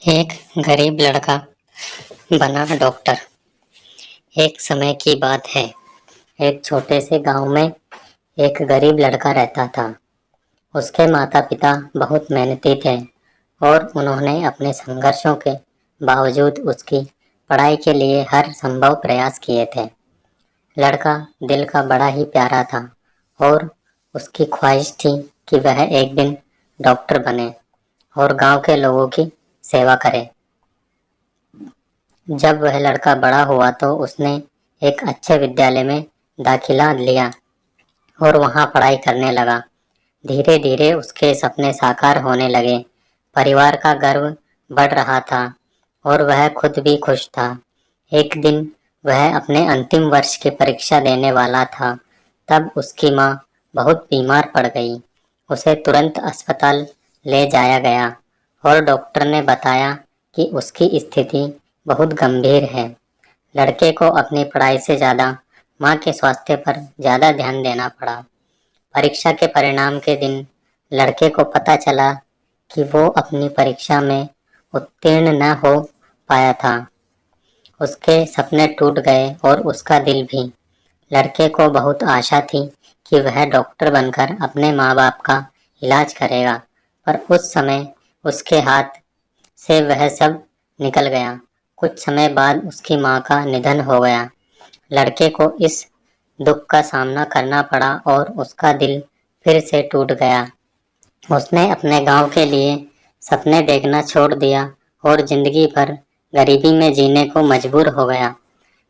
एक गरीब लड़का बना डॉक्टर। एक समय की बात है। एक छोटे से गांव में एक गरीब लड़का रहता था। उसके माता पिता बहुत मेहनती थे और उन्होंने अपने संघर्षों के बावजूद उसकी पढ़ाई के लिए हर संभव प्रयास किए थे। लड़का दिल का बड़ा ही प्यारा था और उसकी ख्वाहिश थी कि वह एक दिन डॉक्टर बने और गांव के लोगों की सेवा करे। जब वह लड़का बड़ा हुआ तो उसने एक अच्छे विद्यालय में दाखिला लिया और वहां पढ़ाई करने लगा। धीरे धीरे उसके सपने साकार होने लगे। परिवार का गर्व बढ़ रहा था और वह खुद भी खुश था। एक दिन वह अपने अंतिम वर्ष की परीक्षा देने वाला था, तब उसकी माँ बहुत बीमार पड़ गई। उसे तुरंत अस्पताल ले जाया गया और डॉक्टर ने बताया कि उसकी स्थिति बहुत गंभीर है। लड़के को अपनी पढ़ाई से ज़्यादा माँ के स्वास्थ्य पर ज़्यादा ध्यान देना पड़ा। परीक्षा के परिणाम के दिन लड़के को पता चला कि वो अपनी परीक्षा में उत्तीर्ण न हो पाया था। उसके सपने टूट गए और उसका दिल भी। लड़के को बहुत आशा थी कि वह डॉक्टर बनकर अपने माँ बाप का इलाज करेगा, पर उस समय उसके हाथ से वह सब निकल गया। कुछ समय बाद उसकी माँ का निधन हो गया। लड़के को इस दुख का सामना करना पड़ा और उसका दिल फिर से टूट गया। उसने अपने गांव के लिए सपने देखना छोड़ दिया और जिंदगी भर गरीबी में जीने को मजबूर हो गया।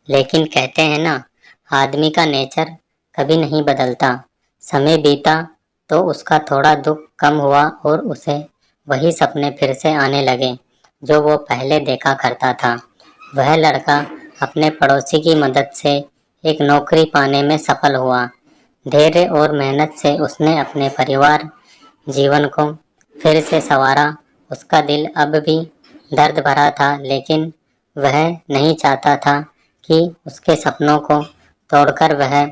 लेकिन कहते हैं ना, आदमी का नेचर कभी नहीं बदलता। समय बीता तो उसका थोड़ा दुख कम हुआ और उसे वही सपने फिर से आने लगे जो वो पहले देखा करता था। वह लड़का अपने पड़ोसी की मदद से एक नौकरी पाने में सफल हुआ। धैर्य और मेहनत से उसने अपने परिवार जीवन को फिर से संवारा। उसका दिल अब भी दर्द भरा था, लेकिन वह नहीं चाहता था कि उसके सपनों को तोड़कर वह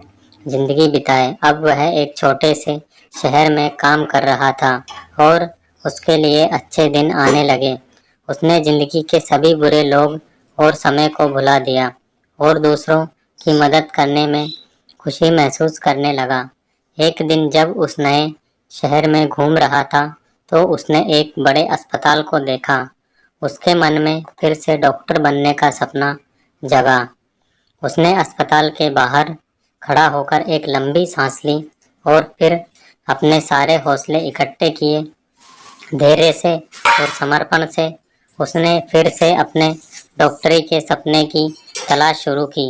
जिंदगी बिताए। अब वह एक छोटे से शहर में काम कर रहा था और उसके लिए अच्छे दिन आने लगे। उसने जिंदगी के सभी बुरे लोग और समय को भुला दिया और दूसरों की मदद करने में खुशी महसूस करने लगा। एक दिन जब उस नए शहर में घूम रहा था तो उसने एक बड़े अस्पताल को देखा। उसके मन में फिर से डॉक्टर बनने का सपना जगा। उसने अस्पताल के बाहर खड़ा होकर एक लंबी सांस ली और फिर अपने सारे हौसले इकट्ठे किए। धैर्य से और समर्पण से उसने फिर से अपने डॉक्टरी के सपने की तलाश शुरू की।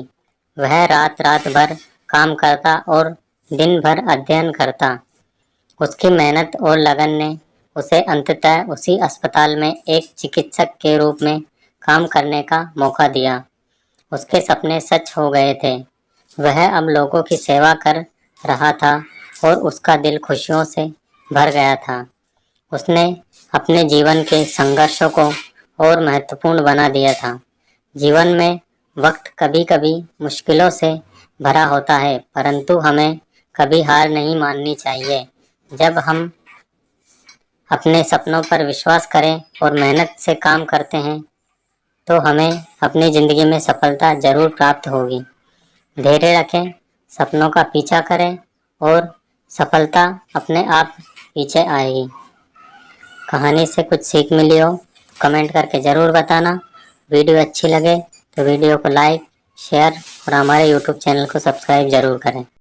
वह रात रात भर काम करता और दिन भर अध्ययन करता। उसकी मेहनत और लगन ने उसे अंततः उसी अस्पताल में एक चिकित्सक के रूप में काम करने का मौका दिया। उसके सपने सच हो गए थे। वह अब लोगों की सेवा कर रहा था और उसका दिल खुशियों से भर गया था। उसने अपने जीवन के संघर्षों को और महत्वपूर्ण बना दिया था। जीवन में वक्त कभी कभी मुश्किलों से भरा होता है, परंतु हमें कभी हार नहीं माननी चाहिए। जब हम अपने सपनों पर विश्वास करें और मेहनत से काम करते हैं तो हमें अपनी ज़िंदगी में सफलता जरूर प्राप्त होगी। धैर्य रखें, सपनों का पीछा करें और सफलता अपने आप पीछे आएगी। कहानी से कुछ सीख मिली हो कमेंट करके ज़रूर बताना। वीडियो अच्छी लगे तो वीडियो को लाइक, शेयर और हमारे यूट्यूब चैनल को सब्सक्राइब ज़रूर करें।